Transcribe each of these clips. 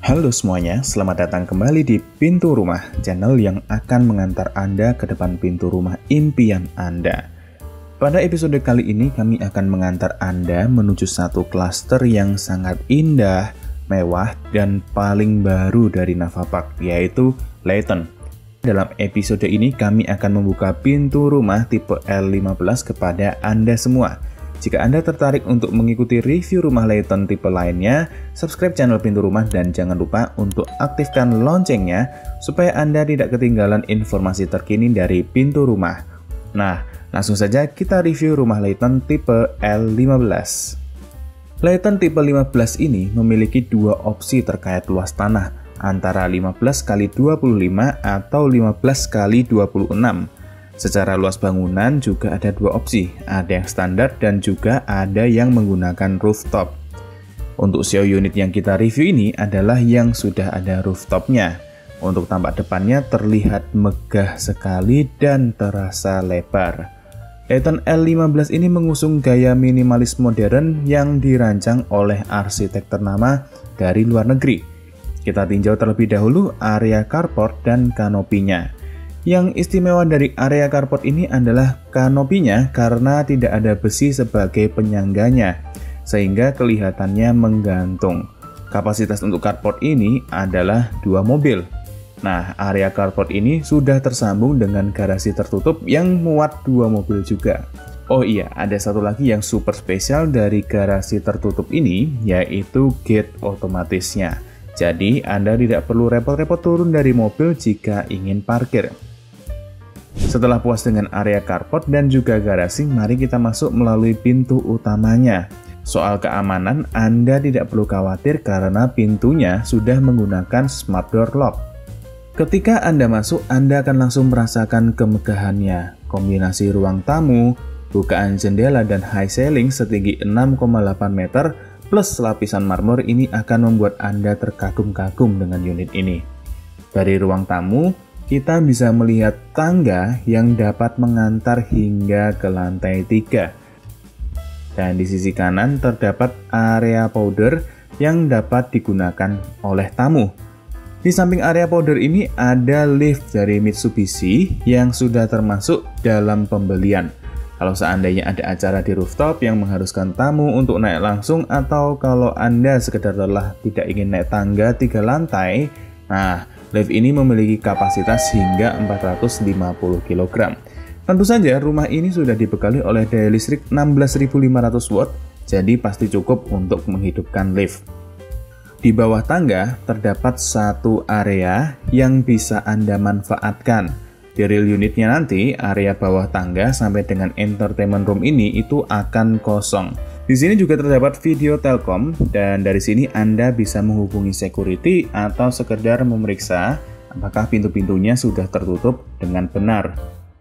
Halo semuanya, selamat datang kembali di Pintu Rumah, channel yang akan mengantar Anda ke depan pintu rumah impian Anda. Pada episode kali ini kami akan mengantar Anda menuju satu klaster yang sangat indah, mewah, dan paling baru dari Navapark, yaitu Layton. Dalam episode ini kami akan membuka pintu rumah tipe L15 kepada Anda semua. Jika Anda tertarik untuk mengikuti review rumah Layton tipe lainnya, subscribe channel Pintu Rumah dan jangan lupa untuk aktifkan loncengnya supaya Anda tidak ketinggalan informasi terkini dari pintu rumah. Nah, langsung saja kita review rumah Layton tipe L15. Layton tipe 15 ini memiliki dua opsi terkait luas tanah, antara 15x25 atau 15x26. Secara luas bangunan juga ada dua opsi, ada yang standar dan juga ada yang menggunakan rooftop. Untuk show unit yang kita review ini adalah yang sudah ada rooftopnya. Untuk tampak depannya terlihat megah sekali dan terasa lebar. Layton L15 ini mengusung gaya minimalis modern yang dirancang oleh arsitek ternama dari luar negeri. Kita tinjau terlebih dahulu area carport dan kanopinya. Yang istimewa dari area carport ini adalah kanopinya karena tidak ada besi sebagai penyangganya, sehingga kelihatannya menggantung. Kapasitas untuk carport ini adalah 2 mobil. Nah, area carport ini sudah tersambung dengan garasi tertutup yang muat 2 mobil juga. Oh iya, ada satu lagi yang super spesial dari garasi tertutup ini, yaitu gate otomatisnya. Jadi, Anda tidak perlu repot-repot turun dari mobil jika ingin parkir. Setelah puas dengan area carport dan juga garasi, mari kita masuk melalui pintu utamanya. Soal keamanan, Anda tidak perlu khawatir karena pintunya sudah menggunakan smart door lock. Ketika Anda masuk, Anda akan langsung merasakan kemegahannya. Kombinasi ruang tamu, bukaan jendela dan high ceiling setinggi 6,8 meter plus lapisan marmer ini akan membuat Anda terkagum-kagum dengan unit ini. Dari ruang tamu, kita bisa melihat tangga yang dapat mengantar hingga ke lantai 3. Dan di sisi kanan terdapat area powder yang dapat digunakan oleh tamu. Di samping area powder ini ada lift dari Mitsubishi yang sudah termasuk dalam pembelian. Kalau seandainya ada acara di rooftop yang mengharuskan tamu untuk naik langsung, atau kalau Anda sekedar lelah tidak ingin naik tangga 3 lantai, nah, lift ini memiliki kapasitas hingga 450 kg. Tentu saja rumah ini sudah dibekali oleh daya listrik 16.500 watt, jadi pasti cukup untuk menghidupkan lift. Di bawah tangga terdapat satu area yang bisa Anda manfaatkan. Di real unitnya nanti, area bawah tangga sampai dengan entertainment room ini itu akan kosong. Di sini juga terdapat video Telkom, dan dari sini Anda bisa menghubungi security atau sekedar memeriksa apakah pintu-pintunya sudah tertutup dengan benar.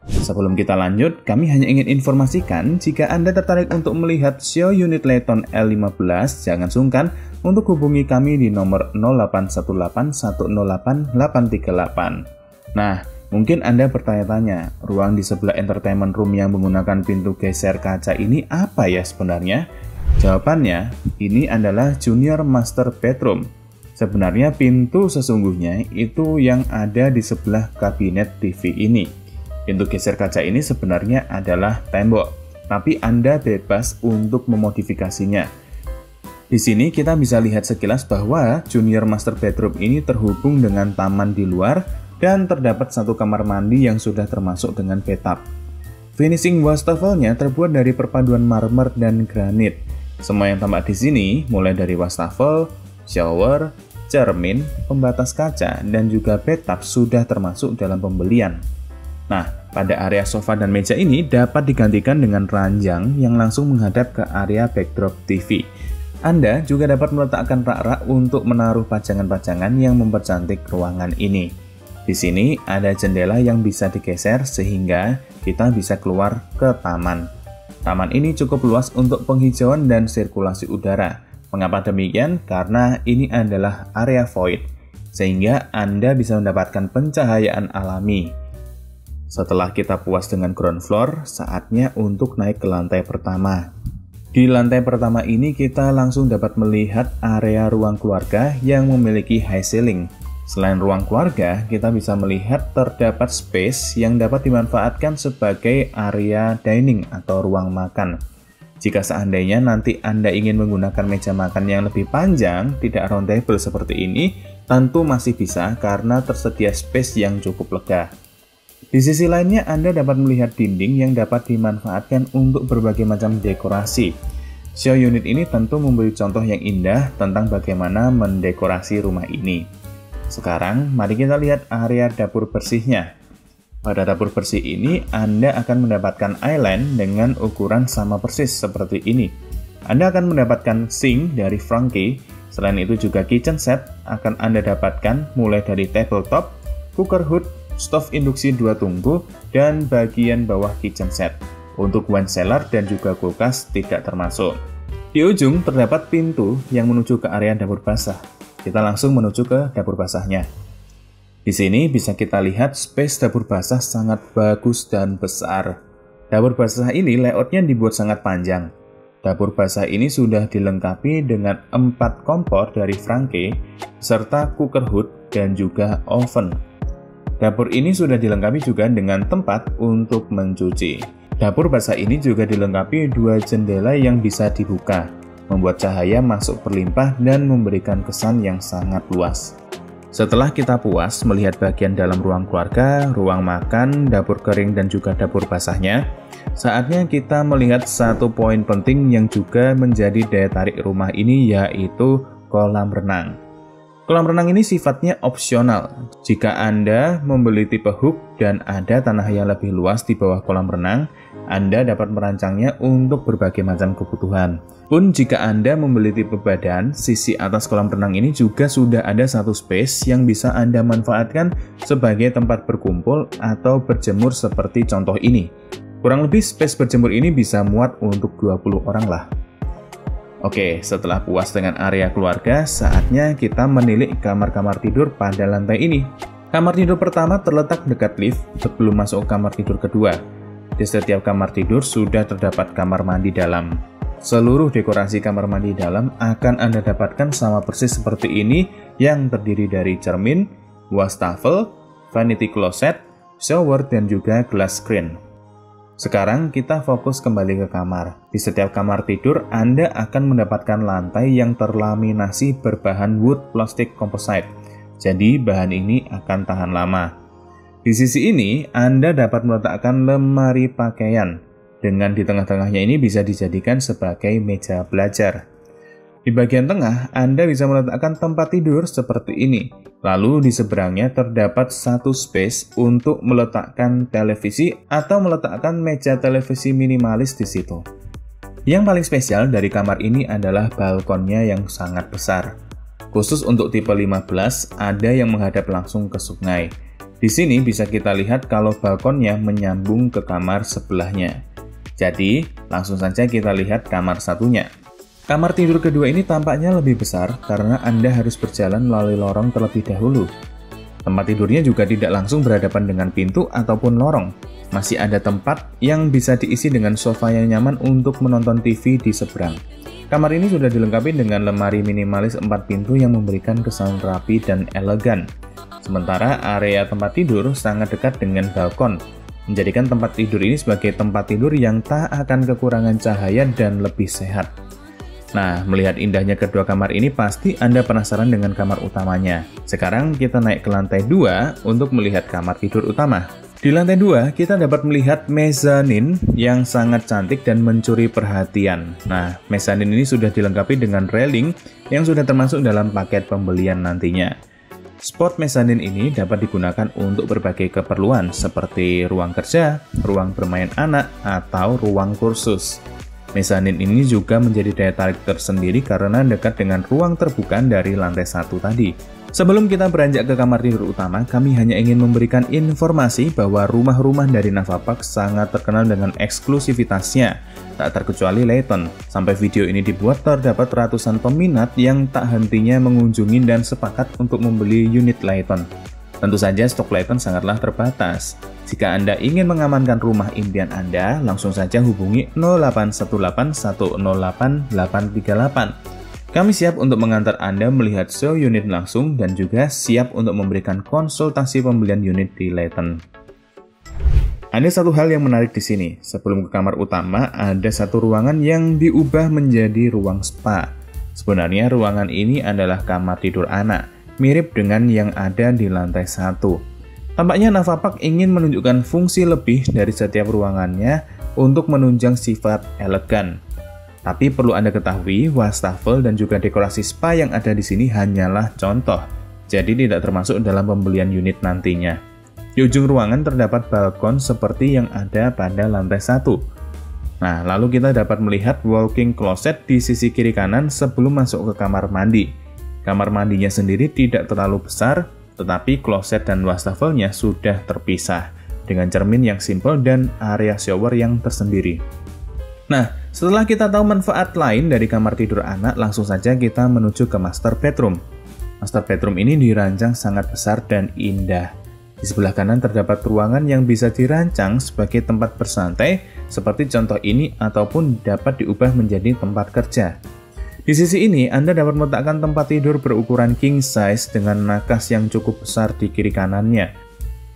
Sebelum kita lanjut, kami hanya ingin informasikan jika Anda tertarik untuk melihat show unit Layton L15, jangan sungkan untuk hubungi kami di nomor 0818108838. Nah, mungkin Anda bertanya-tanya, ruang di sebelah entertainment room yang menggunakan pintu geser kaca ini apa ya sebenarnya? Jawabannya, ini adalah junior master bedroom. Sebenarnya pintu sesungguhnya itu yang ada di sebelah kabinet TV ini. Pintu geser kaca ini sebenarnya adalah tembok, tapi Anda bebas untuk memodifikasinya. Di sini kita bisa lihat sekilas bahwa junior master bedroom ini terhubung dengan taman di luar, dan terdapat satu kamar mandi yang sudah termasuk dengan bathtub. Finishing wastafelnya terbuat dari perpaduan marmer dan granit. Semua yang tampak di sini, mulai dari wastafel, shower, cermin, pembatas kaca, dan juga bathtub sudah termasuk dalam pembelian. Nah, pada area sofa dan meja ini dapat digantikan dengan ranjang yang langsung menghadap ke area backdrop TV. Anda juga dapat meletakkan rak-rak untuk menaruh pajangan-pajangan yang mempercantik ruangan ini. Di sini ada jendela yang bisa digeser sehingga kita bisa keluar ke taman. Taman ini cukup luas untuk penghijauan dan sirkulasi udara. Mengapa demikian? Karena ini adalah area void, sehingga Anda bisa mendapatkan pencahayaan alami. Setelah kita puas dengan ground floor, saatnya untuk naik ke lantai pertama. Di lantai pertama ini kita langsung dapat melihat area ruang keluarga yang memiliki high ceiling. Selain ruang keluarga, kita bisa melihat terdapat space yang dapat dimanfaatkan sebagai area dining atau ruang makan. Jika seandainya nanti Anda ingin menggunakan meja makan yang lebih panjang, tidak round table seperti ini, tentu masih bisa karena tersedia space yang cukup lega. Di sisi lainnya, Anda dapat melihat dinding yang dapat dimanfaatkan untuk berbagai macam dekorasi. Show unit ini tentu memberi contoh yang indah tentang bagaimana mendekorasi rumah ini. Sekarang, mari kita lihat area dapur bersihnya. Pada dapur bersih ini, Anda akan mendapatkan island dengan ukuran sama persis seperti ini. Anda akan mendapatkan sink dari Franke. Selain itu juga kitchen set akan Anda dapatkan mulai dari tabletop, cooker hood, stove induksi 2 tungku, dan bagian bawah kitchen set. Untuk wine cellar dan juga kulkas tidak termasuk. Di ujung terdapat pintu yang menuju ke area dapur basah. Kita langsung menuju ke dapur basahnya. Di sini bisa kita lihat space dapur basah sangat bagus dan besar. Dapur basah ini layoutnya dibuat sangat panjang. Dapur basah ini sudah dilengkapi dengan 4 kompor dari Franke, serta cooker hood dan juga oven. Dapur ini sudah dilengkapi juga dengan tempat untuk mencuci. Dapur basah ini juga dilengkapi 2 jendela yang bisa dibuka, membuat cahaya masuk berlimpah dan memberikan kesan yang sangat luas. Setelah kita puas melihat bagian dalam ruang keluarga, ruang makan, dapur kering, dan juga dapur basahnya, saatnya kita melihat satu poin penting yang juga menjadi daya tarik rumah ini, yaitu kolam renang. Kolam renang ini sifatnya opsional. Jika Anda membeli tipe hook dan ada tanah yang lebih luas di bawah kolam renang, Anda dapat merancangnya untuk berbagai macam kebutuhan. Pun jika Anda membeli tipe badan, sisi atas kolam renang ini juga sudah ada satu space yang bisa Anda manfaatkan sebagai tempat berkumpul atau berjemur seperti contoh ini. Kurang lebih space berjemur ini bisa muat untuk 20 orang lah. Oke, setelah puas dengan area keluarga, saatnya kita menilik kamar-kamar tidur pada lantai ini. Kamar tidur pertama terletak dekat lift sebelum masuk kamar tidur kedua. Di setiap kamar tidur sudah terdapat kamar mandi dalam. Seluruh dekorasi kamar mandi dalam akan Anda dapatkan sama persis seperti ini yang terdiri dari cermin, wastafel, vanity closet, shower, dan juga glass screen. Sekarang kita fokus kembali ke kamar. Di setiap kamar tidur, Anda akan mendapatkan lantai yang terlaminasi berbahan wood plastic composite. Jadi bahan ini akan tahan lama. Di sisi ini, Anda dapat meletakkan lemari pakaian. Dengan di tengah-tengahnya ini bisa dijadikan sebagai meja belajar. Di bagian tengah, Anda bisa meletakkan tempat tidur seperti ini. Lalu di seberangnya terdapat satu space untuk meletakkan televisi atau meletakkan meja televisi minimalis di situ. Yang paling spesial dari kamar ini adalah balkonnya yang sangat besar. Khusus untuk tipe 15, ada yang menghadap langsung ke sungai. Di sini bisa kita lihat kalau balkonnya menyambung ke kamar sebelahnya. Jadi, langsung saja kita lihat kamar satunya. Kamar tidur kedua ini tampaknya lebih besar karena Anda harus berjalan melalui lorong terlebih dahulu. Tempat tidurnya juga tidak langsung berhadapan dengan pintu ataupun lorong. Masih ada tempat yang bisa diisi dengan sofa yang nyaman untuk menonton TV di seberang. Kamar ini sudah dilengkapi dengan lemari minimalis 4 pintu yang memberikan kesan rapi dan elegan. Sementara area tempat tidur sangat dekat dengan balkon, menjadikan tempat tidur ini sebagai tempat tidur yang tak akan kekurangan cahaya dan lebih sehat. Nah, melihat indahnya kedua kamar ini pasti Anda penasaran dengan kamar utamanya. Sekarang kita naik ke lantai 2 untuk melihat kamar tidur utama. Di lantai 2, kita dapat melihat mezanin yang sangat cantik dan mencuri perhatian. Nah, mezanin ini sudah dilengkapi dengan railing yang sudah termasuk dalam paket pembelian nantinya. Spot mezanin ini dapat digunakan untuk berbagai keperluan seperti ruang kerja, ruang bermain anak, atau ruang kursus. Mezanin ini juga menjadi daya tarik tersendiri karena dekat dengan ruang terbuka dari lantai 1 tadi. Sebelum kita beranjak ke kamar tidur utama, kami hanya ingin memberikan informasi bahwa rumah-rumah dari Navapack sangat terkenal dengan eksklusivitasnya, tak terkecuali Layton. Sampai video ini dibuat, terdapat ratusan peminat yang tak hentinya mengunjungi dan sepakat untuk membeli unit Layton. Tentu saja stok Layton sangatlah terbatas. Jika Anda ingin mengamankan rumah impian Anda, langsung saja hubungi 0818108838. Kami siap untuk mengantar Anda melihat show unit langsung dan juga siap untuk memberikan konsultasi pembelian unit di Layton. Ada satu hal yang menarik di sini. Sebelum ke kamar utama, ada satu ruangan yang diubah menjadi ruang spa. Sebenarnya ruangan ini adalah kamar tidur anak, mirip dengan yang ada di lantai 1. Tampaknya Navapak ingin menunjukkan fungsi lebih dari setiap ruangannya untuk menunjang sifat elegan. Tapi perlu Anda ketahui, wastafel dan juga dekorasi spa yang ada di sini hanyalah contoh, jadi tidak termasuk dalam pembelian unit nantinya. Di ujung ruangan terdapat balkon seperti yang ada pada lantai 1. Nah, lalu kita dapat melihat walk-in closet di sisi kiri kanan sebelum masuk ke kamar mandi. Kamar mandinya sendiri tidak terlalu besar, tetapi kloset dan wastafelnya sudah terpisah dengan cermin yang simpel dan area shower yang tersendiri. Nah, setelah kita tahu manfaat lain dari kamar tidur anak, langsung saja kita menuju ke master bedroom. Master bedroom ini dirancang sangat besar dan indah. Di sebelah kanan terdapat ruangan yang bisa dirancang sebagai tempat bersantai, seperti contoh ini, ataupun dapat diubah menjadi tempat kerja. Di sisi ini, Anda dapat meletakkan tempat tidur berukuran king size dengan nakas yang cukup besar di kiri kanannya.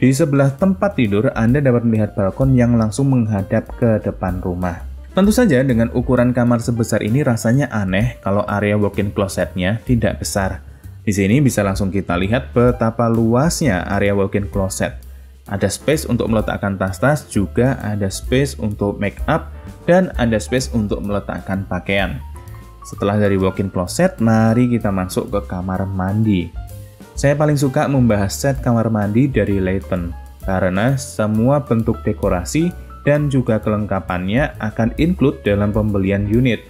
Di sebelah tempat tidur, Anda dapat melihat balkon yang langsung menghadap ke depan rumah. Tentu saja dengan ukuran kamar sebesar ini rasanya aneh kalau area walk-in closetnya tidak besar. Di sini bisa langsung kita lihat betapa luasnya area walk-in closet. Ada space untuk meletakkan tas-tas, juga ada space untuk make up, dan ada space untuk meletakkan pakaian. Setelah dari walk-in closet, mari kita masuk ke kamar mandi. Saya paling suka membahas set kamar mandi dari Layton, karena semua bentuk dekorasi dan juga kelengkapannya akan include dalam pembelian unit.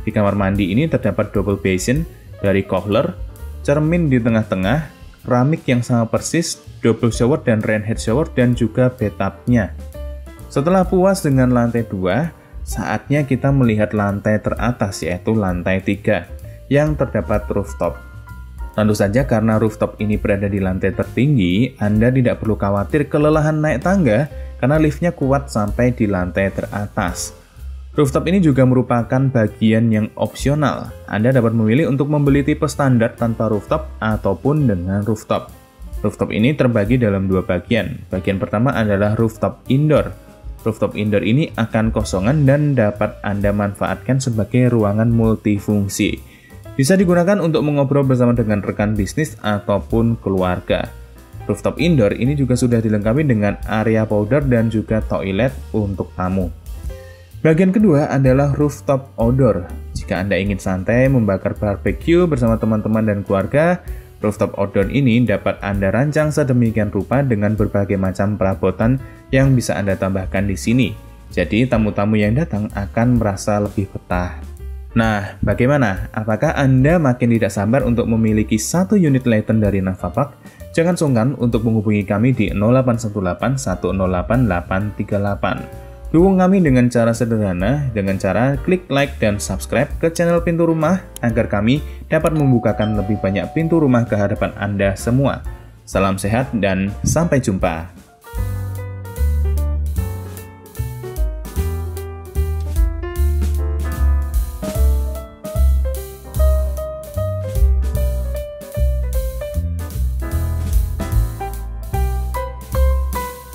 Di kamar mandi ini terdapat double basin dari Kohler, cermin di tengah-tengah, keramik yang sama persis, double shower dan rain head shower, dan juga bathtubnya. Setelah puas dengan lantai 2, saatnya kita melihat lantai teratas, yaitu lantai 3, yang terdapat rooftop. Tentu saja karena rooftop ini berada di lantai tertinggi, Anda tidak perlu khawatir kelelahan naik tangga, karena liftnya kuat sampai di lantai teratas. Rooftop ini juga merupakan bagian yang opsional. Anda dapat memilih untuk membeli tipe standar tanpa rooftop ataupun dengan rooftop. Rooftop ini terbagi dalam dua bagian. Bagian pertama adalah rooftop indoor. Rooftop indoor ini akan kosongan dan dapat Anda manfaatkan sebagai ruangan multifungsi. Bisa digunakan untuk mengobrol bersama dengan rekan bisnis ataupun keluarga. Rooftop indoor ini juga sudah dilengkapi dengan area powder dan juga toilet untuk tamu. Bagian kedua adalah rooftop outdoor. Jika Anda ingin santai membakar barbecue bersama teman-teman dan keluarga, rooftop outdoor ini dapat Anda rancang sedemikian rupa dengan berbagai macam perabotan yang bisa Anda tambahkan di sini. Jadi tamu-tamu yang datang akan merasa lebih betah. Nah, bagaimana? Apakah Anda makin tidak sabar untuk memiliki satu unit Layton dari Navapak? Jangan sungkan untuk menghubungi kami di 0818 108 838. Dukung kami dengan cara sederhana, dengan cara klik like dan subscribe ke channel Pintu Rumah agar kami dapat membukakan lebih banyak pintu rumah ke hadapan Anda semua. Salam sehat dan sampai jumpa.